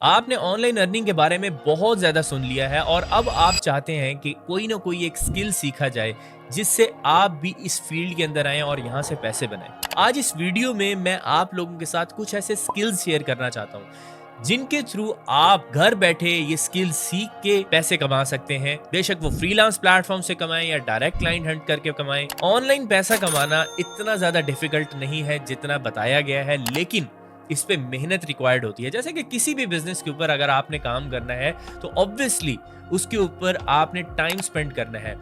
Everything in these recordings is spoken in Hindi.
आपने ऑनलाइन अर्निंग के बारे में बहुत ज़्यादा सुन लिया है और अब आप चाहते हैं कि कोई ना कोई एक स्किल सीखा जाए जिससे आप भी इस फील्ड के अंदर आएं और यहाँ से पैसे बनाएं। आज इस वीडियो में मैं आप लोगों के साथ कुछ ऐसे स्किल्स शेयर करना चाहता हूँ जिनके थ्रू आप घर बैठे ये स्किल सीख के पैसे कमा सकते हैं। बेशक वो फ्रीलांस प्लेटफॉर्म से कमाएं या डायरेक्ट क्लाइंट हंट करके कमाएं। ऑनलाइन पैसा कमाना इतना ज़्यादा डिफिकल्ट नहीं है जितना बताया गया है, लेकिन इस पे मेहनत रिक्वायर्ड होती है। जैसे कि किसी भी बिजनेस के ऊपर अगर आपने काम करना है तो ऑब्वियसली उसके ऊपर आपने टाइम स्पेंड करना है,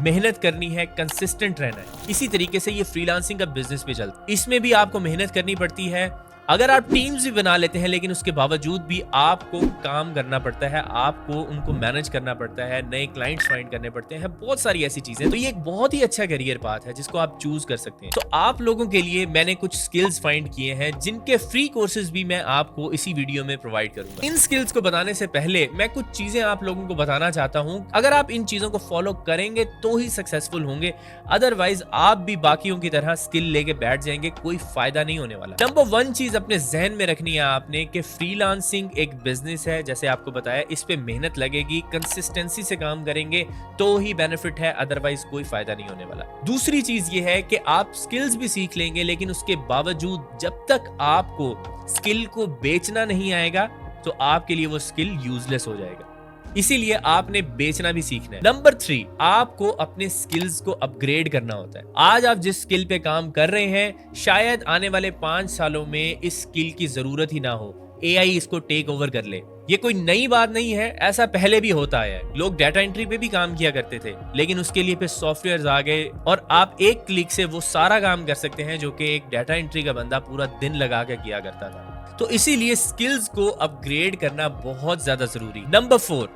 मेहनत करनी है, कंसिस्टेंट रहना है। इसी तरीके से ये फ्रीलांसिंग का बिजनेस भी चलता है, इसमें भी आपको मेहनत करनी पड़ती है। अगर आप टीम्स भी बना लेते हैं लेकिन उसके बावजूद भी आपको काम करना पड़ता है, आपको उनको मैनेज करना पड़ता है, नए क्लाइंट्स फाइंड करने पड़ते हैं, बहुत सारी ऐसी चीजें। तो ये एक बहुत ही अच्छा करियर पाथ है जिसको आप चूज कर सकते हैं। तो आप लोगों के लिए मैंने कुछ स्किल्स फाइंड किए हैं जिनके फ्री कोर्सेज भी मैं आपको इसी वीडियो में प्रोवाइड करूंगा। इन स्किल्स को बताने से पहले मैं कुछ चीजें आप लोगों को बताना चाहता हूं। अगर आप इन चीजों को फॉलो करेंगे तो ही सक्सेसफुल होंगे, अदरवाइज आप भी बाकियों की तरह स्किल लेके बैठ जाएंगे, कोई फायदा नहीं होने वाला। नंबर 1 चीज अपने जहन में रखनी है आपने कि फ्रीलांसिंग एक बिजनेस है। जैसे आपको बताया, इस पे मेहनत लगेगी, कंसिस्टेंसी से काम करेंगे तो ही बेनिफिट है, अदरवाइज कोई फायदा नहीं होने वाला। दूसरी चीज ये है कि आप स्किल्स भी सीख लेंगे लेकिन उसके बावजूद जब तक आपको स्किल को बेचना नहीं आएगा तो आपके लिए वो स्किल यूजलेस हो जाएगा। इसीलिए आपने बेचना भी सीखना है। नंबर 3, आपको अपने स्किल्स को अपग्रेड करना होता है। आज आप जिस स्किल पे काम कर रहे हैं, शायद आने वाले 5 सालों में इस स्किल की जरूरत ही ना हो, एआई इसको टेक ओवर कर ले। ये कोई नई बात नहीं है, ऐसा पहले भी होता है। लोग डाटा एंट्री पे भी काम किया करते थे, लेकिन उसके लिए फिर सॉफ्टवेयर्स आ गए और आप एक क्लिक से वो सारा काम कर सकते हैं जो कि एक डाटा एंट्री का बंदा पूरा दिन लगा के किया करता था। तो इसीलिए स्किल्स को अपग्रेड करना बहुत ज्यादा जरूरी। नंबर 4,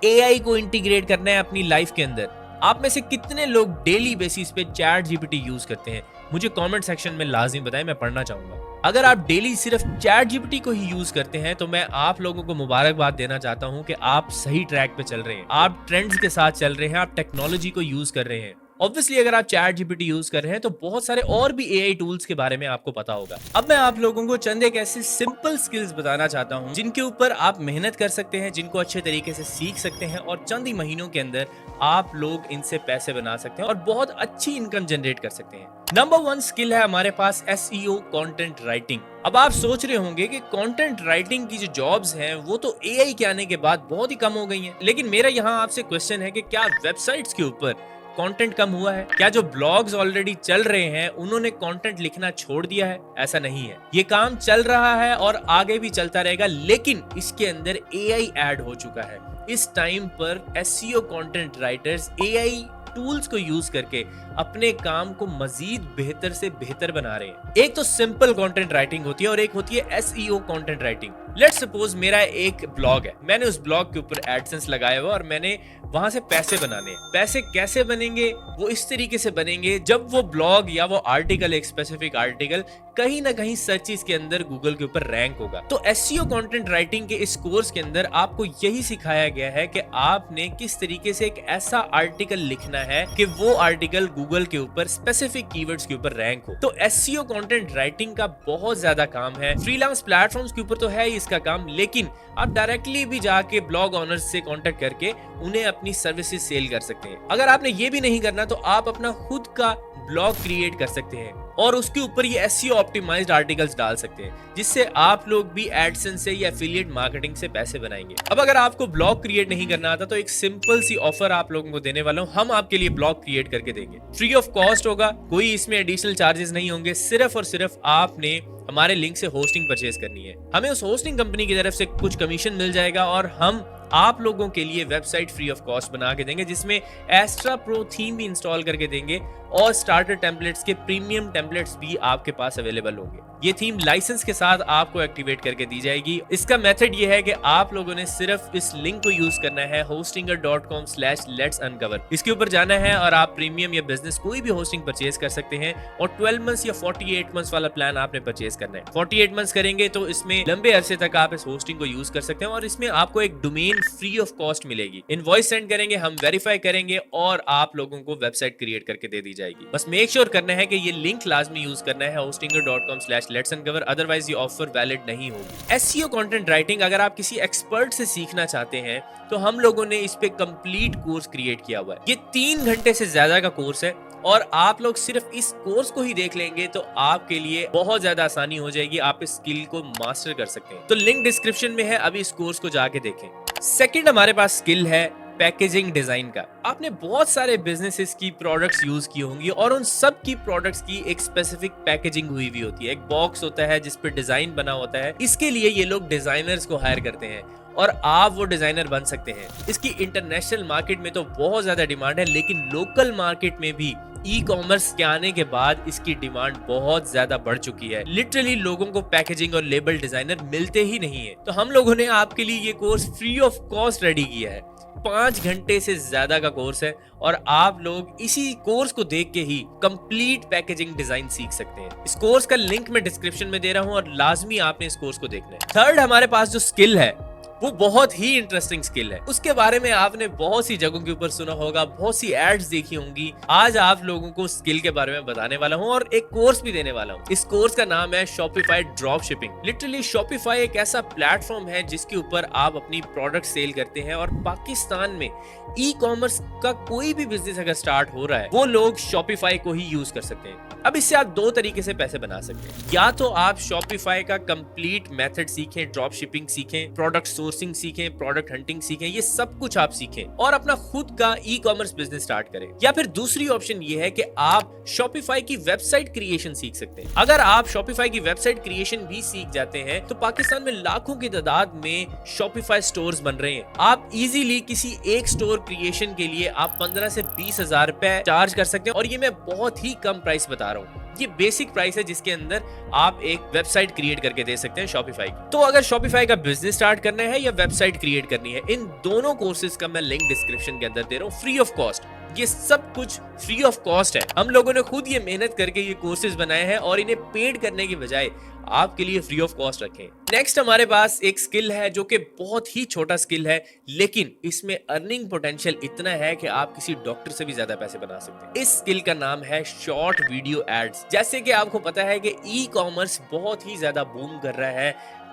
एआई को इंटीग्रेट करना है अपनी लाइफ के अंदर। आप में से कितने लोग डेली बेसिस पे चैट जीपीटी यूज करते हैं? मुझे कमेंट सेक्शन में लाजिम बताएं, मैं पढ़ना चाहूंगा। अगर आप डेली सिर्फ चैट जीपीटी को ही यूज करते हैं तो मैं आप लोगों को मुबारकबाद देना चाहता हूं कि आप सही ट्रैक पे चल रहे हैं, आप ट्रेंड्स के साथ चल रहे हैं, आप टेक्नोलॉजी को यूज कर रहे हैं। ऑब्वियसली अगर आप चैट जीपीटी यूज कर रहे हैं तो बहुत सारे और भी एआई टूल्स के बारे में आपको पता होगा। अब मैं आप लोगों को चंद एक ऐसे सिंपल स्किल्स बताना चाहता हूं जिनके ऊपर आप मेहनत कर सकते हैं, जिनको अच्छे तरीके से सीख सकते हैं और चंद ही महीनों के अंदर आप लोग इनसे पैसे बना सकते हैं और बहुत अच्छी इनकम जनरेट कर सकते हैं। नंबर 1 स्किल है हमारे पास एसईओ, कंटेंट राइटिंग। अब आप सोच रहे होंगे कि कंटेंट राइटिंग की जो जॉब्स हैं वो तो एआई के आने के बाद बहुत ही कम हो गई हैं, लेकिन मेरा यहाँ आपसे क्वेश्चन है कि क्या वेबसाइट्स के ऊपर कंटेंट कम हुआ है? क्या जो ब्लॉग्स ऑलरेडी चल रहे हैं उन्होंने कंटेंट लिखना छोड़ दिया है? ऐसा नहीं है, ये काम चल रहा है और आगे भी चलता रहेगा, लेकिन इसके अंदर एआई ऐड हो चुका है। इस टाइम पर SEO content writers AI tools को यूज करके अपने काम को मजीद बेहतर से बेहतर बना रहे हैं। एक तो सिंपल कंटेंट राइटिंग होती है और एक होती है SEO content writing. Let's suppose मेरा एक ब्लॉग है, मैंने उस ब्लॉग के ऊपर एडसेंस लगाया हुआ और मैंने वहां से पैसे बनाने। पैसे कैसे बनेंगे? वो इस तरीके से बनेंगे जब वो ब्लॉग या वो आर्टिकल, एक स्पेसिफिक आर्टिकल कहीं ना कहीं सर्चेस के अंदर गूगल के ऊपर रैंक होगा। तो एसईओ कंटेंट राइटिंग के इस कोर्स के अंदर आपको यही सिखाया गया है कि आपने किस तरीके से एक ऐसा आर्टिकल लिखना है कि वो आर्टिकल गूगल के ऊपर स्पेसिफिक कीवर्ड्स के ऊपर रैंक हो। तो एसईओ कंटेंट राइटिंग का बहुत ज्यादा काम है। फ्रीलांस प्लेटफॉर्म्स के ऊपर तो है ही इसका काम, लेकिन आप डायरेक्टली भी जाके ब्लॉग ऑनर्स से कांटेक्ट करके उन्हें अपनी सर्विसेज सेल कर सकते हैं। अगर आपने ये भी नहीं करना तो आप अपना खुद का ब्लॉग क्रिएट कर सकते हैं और उसके ऊपर ये एसईओ ऑप्टिमाइज्ड आर्टिकल्स डाल सकते हैं, जिससे आप लोग भी एडसेंस से या एफिलिएट मार्केटिंग से पैसे बनाएंगे। अब अगर आपको ब्लॉग क्रिएट नहीं करना आता तो एक सिंपल सी ऑफर आप लोगों को देने वाला हूं। हम आपके लिए ब्लॉग क्रिएट करके देंगे, फ्री ऑफ कॉस्ट होगा, कोई इसमें एडिशनल चार्जेस नहीं होंगे। सिर्फ और सिर्फ आपने हमारे लिंक से होस्टिंग परचेज करनी है, हमें उस होस्टिंग कंपनी की तरफ से कुछ कमीशन मिल जाएगा और हम आप लोगों के लिए वेबसाइट फ्री ऑफ कॉस्ट बना के देंगे, जिसमें एस्ट्रा प्रो थीम भी इंस्टॉल करके देंगे और स्टार्टर टेम्पलेट्स के प्रीमियम टेम्पलेट्स भी आपके पास अवेलेबल होंगे। ये थीम लाइसेंस के साथ आपको एक्टिवेट करके दी जाएगी। इसका मेथड ये है कि आप लोगों ने सिर्फ इस लिंक को यूज करना है, hostinger.com/let's-uncover। इसके ऊपर जाना है और आप प्रीमियम या बिजनेस कोई भी होस्टिंग परचेज कर सकते हैं और 12 मंथ्स या 48 मंथ्स वाला प्लान आपने परचेज करना है। 48 मंथ्स करेंगे तो इसमें लंबे अरसे तक आप इस होस्टिंग को यूज कर सकते हैं और इसमें आपको एक domain training free of cost मिलेगी। इनवॉइस सेंड करेंगे, हम वेरीफाई करेंगे और आप लोगों को वेबसाइट क्रिएट करके दे दी जाएगी। बस मेक श्योर करना है कि ये लिंक लाजमी यूज करना है hostinger.com/letsuncover, अदरवाइज ये ऑफर वैलिड नहीं होगी। एसईओ कंटेंट राइटिंग अगर आप किसी एक्सपर्ट से सीखना चाहते हैं तो हम लोगों ने इस पे कंप्लीट कोर्स क्रिएट किया हुआ है। ये 3 घंटे से ज्यादा का कोर्स है और आप लोग सिर्फ इस कोर्स को ही देख लेंगे तो आपके लिए बहुत ज्यादा आसानी हो जाएगी, आप इस स्किल को मास्टर कर सकते हैं। तो लिंक डिस्क्रिप्शन में है, अभी इस कोर्स को जाके देखें। सेकंड हमारे पास स्किल है पैकेजिंग डिजाइन का। आपने बहुत सारे बिजनेसेस की प्रोडक्ट्स यूज की होंगी और उन सब की प्रोडक्ट्स की एक स्पेसिफिक पैकेजिंग हुई हुई होती है। एक बॉक्स होता है जिस पे डिजाइन बना होता है। इसके लिए ये लोग डिजाइनर्स को हायर करते हैं और आप वो डिजाइनर बन सकते हैं। इसकी इंटरनेशनल मार्केट में तो बहुत ज्यादा डिमांड है, लेकिन लोकल मार्केट में भी ई कॉमर्स के आने के बाद इसकी डिमांड बहुत ज्यादा बढ़ चुकी है। लिटरली लोगों को पैकेजिंग और लेबल डिजाइनर मिलते ही नहीं है। तो हम लोगों ने आपके लिए ये course free of cost ready किया है। 5 घंटे से ज्यादा का कोर्स है और आप लोग इसी कोर्स को देख के ही कंप्लीट पैकेजिंग डिजाइन सीख सकते हैं। इस कोर्स का लिंक मैं डिस्क्रिप्शन में दे रहा हूं और लाजमी आपने इस कोर्स को देखना है। थर्ड हमारे पास जो स्किल है वो बहुत ही इंटरेस्टिंग स्किल है। उसके बारे में आपने बहुत सी जगहों के ऊपर सुना होगा, बहुत सी एड्स देखी होंगी। आज आप लोगों को स्किल के बारे में बताने वाला हूं और एक कोर्स भी देने वाला हूं। इस कोर्स का नाम है Shopify drop shipping. Literally Shopify एक ऐसा प्लेटफॉर्म है जिसके ऊपर आप अपनी प्रोडक्ट सेल करते हैं और पाकिस्तान में ई कॉमर्स का कोई भी बिजनेस अगर स्टार्ट हो रहा है वो लोग शॉपिफाई को ही यूज कर सकते हैं। अब इससे आप 2 तरीके से पैसे बना सकते हैं। या तो आप शॉपिफाई का कंप्लीट मेथड सीखें, ड्रॉप शिपिंग सीखें, प्रोडक्ट सोर्सिंग सीखें, प्रोडक्ट हंटिंग सीखें, ये सब कुछ आप सीखें और अपना खुद का ई कॉमर्स बिजनेस स्टार्ट करें। या फिर दूसरी ऑप्शन ये है कि आप शॉपिफाई की वेबसाइट क्रिएशन सीख सकते हैं। अगर आप शॉपिफाई की वेबसाइट क्रिएशन भी सीख जाते हैं तो पाकिस्तान में लाखों की तादाद में शॉपिफाई स्टोर्स बन रहे हैं। आप इजीली किसी एक स्टोर क्रिएशन के लिए आप 15 से 20 हजार रुपए चार्ज कर सकते हैं और ये मैं बहुत ही कम प्राइस बता रहा हूँ। ये बेसिक प्राइस है जिसके अंदर आप एक वेबसाइट क्रिएट करके दे सकते हैं शॉपिफाई की। तो अगर शॉपिफाई का बिजनेस स्टार्ट करना है या वेबसाइट क्रिएट करनी है, इन दोनों कोर्सेज का मैं लिंक डिस्क्रिप्शन के अंदर दे रहा हूँ फ्री ऑफ कॉस्ट। ये सब कुछ फ्री ऑफ कॉस्ट है। हम लोगों ने खुद ये मेहनत करके ये कोर्सेज बनाए हैं और इन्हें पेड करने की बजाय आपके लिए फ्री ऑफ कॉस्ट रखें। नेक्स्ट हमारे पास एक स्किल है जो कि बहुत ही छोटा स्किल है, लेकिन इसमें अर्निंग पोटेंशियल इतना है कि आप किसी डॉक्टर से भी ज्यादा पैसे बना सकते हैं। इस स्किल का नाम है शॉर्ट वीडियो एड्स। जैसे कि आपको पता है कि ई कॉमर्स बहुत ही ज्यादा बूम कर रहा है,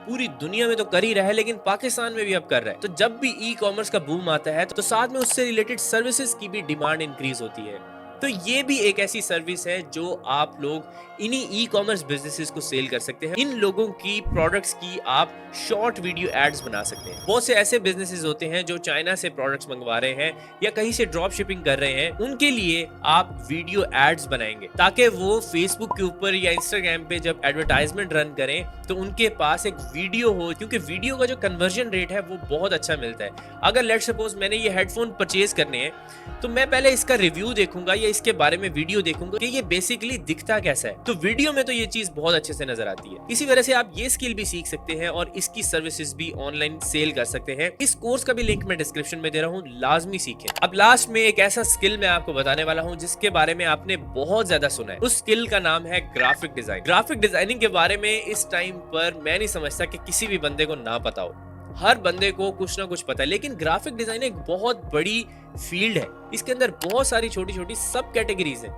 पूरी दुनिया में तो कर ही रहा है, लेकिन पाकिस्तान में भी अब कर रहा है। तो जब भी ई कॉमर्स का बूम आता है तो साथ में उससे रिलेटेड सर्विसेज की भी डिमांड इंक्रीज होती है। तो ये भी एक ऐसी सर्विस है जो आप लोग इन्हीं ई कॉमर्स बिजनेसेस को सेल कर सकते हैं। इन लोगों की प्रोडक्ट्स की आप शॉर्ट वीडियो एड्स बना सकते हैं। बहुत से ऐसे बिजनेसेस होते हैं जो चाइना से प्रोडक्ट्स मंगवा रहे हैं या कहीं से ड्रॉप शिपिंग कर रहे हैं, उनके लिए आप वीडियो एड्स बनाएंगे ताकि वो फेसबुक के ऊपर या इंस्टाग्राम पे जब एडवर्टाइजमेंट रन करें तो उनके पास एक वीडियो हो, क्योंकि वीडियो का जो कन्वर्जन रेट है वो बहुत अच्छा मिलता है। अगर लेट्स सपोज मैंने ये हेडफोन परचेज करने हैं तो मैं पहले इसका रिव्यू देखूंगा या इसके बारे में वीडियो देखूंगा कि ये बेसिकली दिखता कैसा है। तो वीडियो में तो ये चीज बहुत अच्छे से नजर आती है। इसी वजह से आप ये स्किल भी सीख सकते हैं और इसकी सर्विसेज भी ऑनलाइन सेल कर सकते हैं। इस कोर्स का भी लिंक मैं डिस्क्रिप्शन में दे रहा हूँ, लाजमी सीखें। अब लास्ट में एक ऐसा स्किल मैं आपको बताने वाला हूँ जिसके बारे में आपने बहुत ज्यादा सुना है। उस स्किल का नाम है ग्राफिक डिजाइन। ग्राफिक डिजाइनिंग के बारे में इस टाइम पर मैं नहीं समझता कि किसी भी बंदे को ना पता हो। हर बंदे को कुछ ना कुछ पता है, लेकिन ग्राफिक डिजाइन एक बहुत बड़ी फील्ड है। इसके अंदर बहुत सारी छोटी छोटी सब कैटेगरीज हैं।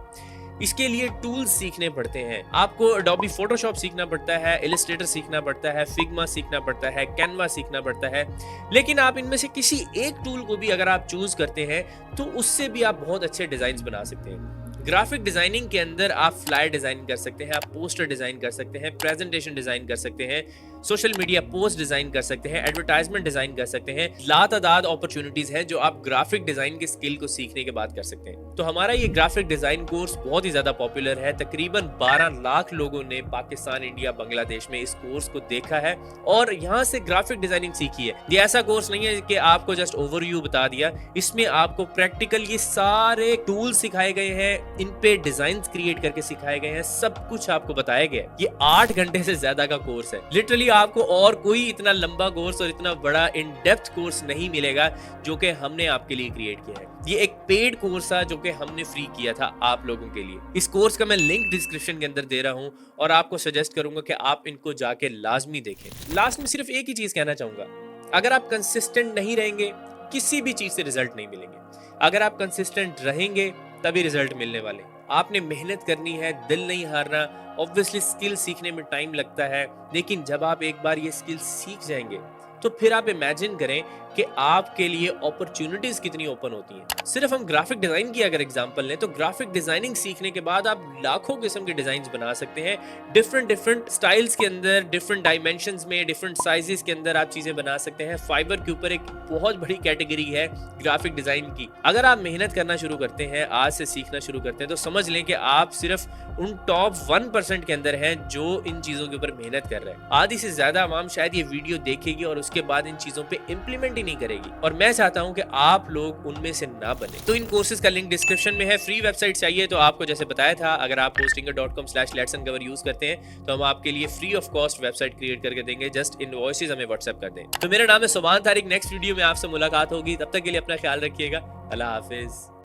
इसके लिए टूल्स सीखने पड़ते हैं। आपको अडोबी फोटोशॉप सीखना पड़ता है, इलस्ट्रेटर सीखना पड़ता है, फिग्मा सीखना पड़ता है, कैनवा सीखना पड़ता है। लेकिन आप इनमें से किसी एक टूल को भी अगर आप चूज करते हैं तो उससे भी आप बहुत अच्छे डिजाइन बना सकते हैं। ग्राफिक डिजाइनिंग के अंदर आप फ्लायर डिजाइन कर सकते हैं, आप पोस्टर डिजाइन कर सकते हैं, प्रेजेंटेशन डिजाइन कर सकते हैं, सोशल मीडिया पोस्ट डिजाइन कर सकते हैं, एडवर्टाइजमेंट डिजाइन कर सकते हैं। लातादाद अपॉर्चुनिटीज हैं जो आप ग्राफिक डिजाइन के स्किल को सीखने के बाद कर सकते हैं। तो हमारा ये ग्राफिक डिजाइन कोर्स बहुत ही ज्यादा पॉपुलर है। तकरीबन 12 लाख लोगों ने पाकिस्तान, इंडिया, बांग्लादेश में इस कोर्स को देखा है और यहाँ से ग्राफिक डिजाइनिंग सीखी है। ये ऐसा कोर्स नहीं है कि आपको जस्ट ओवरव्यू बता दिया। इसमें आपको प्रैक्टिकल ये सारे टूल्स सिखाए गए हैं, इन पे डिजाइन क्रिएट करके सिखाए गए हैं, सब कुछ आपको बताया गया है। ये 8 घंटे से ज्यादा का कोर्स है। लिटरली आपको और कोई इतना लंबा कोर्स और इतना बड़ा इन डेप्थ कोर्स नहीं मिलेगा जो कि हमने आपके लिए क्रिएट किया है। ये एक पेड कोर्स था जो कि हमने फ्री किया था आप लोगों के लिए। इस कोर्स का मैं लिंक डिस्क्रिप्शन के अंदर दे रहा हूं और आपको सजेस्ट करूंगा कि आप इनको जाके लाजमी देखें। लास्ट में सिर्फ एक ही चीज कहना चाहूंगा अगर आप कंसिस्टेंट नहीं रहेंगे, किसी भी चीज से रिजल्ट नहीं मिलेंगे। अगर आप कंसिस्टेंट रहेंगे तभी रिजल्ट मिलने वाले। आपने मेहनत करनी है, दिल नहीं हारना। ऑब्वियसली स्किल सीखने में टाइम लगता है, लेकिन जब आप एक बार ये स्किल सीख जाएंगे तो फिर आप इमेजिन करें कि आपके लिए अपॉर्चुनिटीज कितनी ओपन होती हैं। सिर्फ हम ग्राफिक डिजाइन की अगर एग्जांपल लें तो ग्राफिक डिजाइनिंग सीखने के बाद आप लाखों किस्म के डिजाइन बना सकते हैं। डिफरेंट स्टाइल्स के अंदर, डिफरेंट डायमेंशंस में, डिफरेंट साइजेस के अंदर आप चीजें बना सकते हैं। फाइबर के ऊपर एक बहुत बड़ी कैटेगरी है ग्राफिक डिजाइन की। अगर आप मेहनत करना शुरू करते हैं, आज से सीखना शुरू करते हैं, तो समझ लें कि आप सिर्फ उन टॉप 1% के अंदर हैं जो इन चीजों के ऊपर मेहनत कर रहे हैं। आधी से ज्यादा आवाम शायद ये वीडियो देखेगी और उसके बाद इन चीजों पे इंप्लीमेंट ही नहीं करेगी, और मैं चाहता हूं कि आप लोग उनमें से ना बने। तो इन कोर्सेज का लिंक डिस्क्रिप्शन में है। फ्री वेबसाइट चाहिए तो आपको जैसे बताया था, अगर आप hostinga.com/letsandcover यूज करते हैं तो हम आपके लिए free of cost website create करके देंगे। जस्ट इनवॉइसेस हमें व्हाट्सएप कर दें। तो मेरा नाम है सुभान तारिक। नेक्स्ट वीडियो में आपसे मुलाकात होगी, तब तक के लिए अपना ख्याल रखिएगा। अल्लाह हाफिज।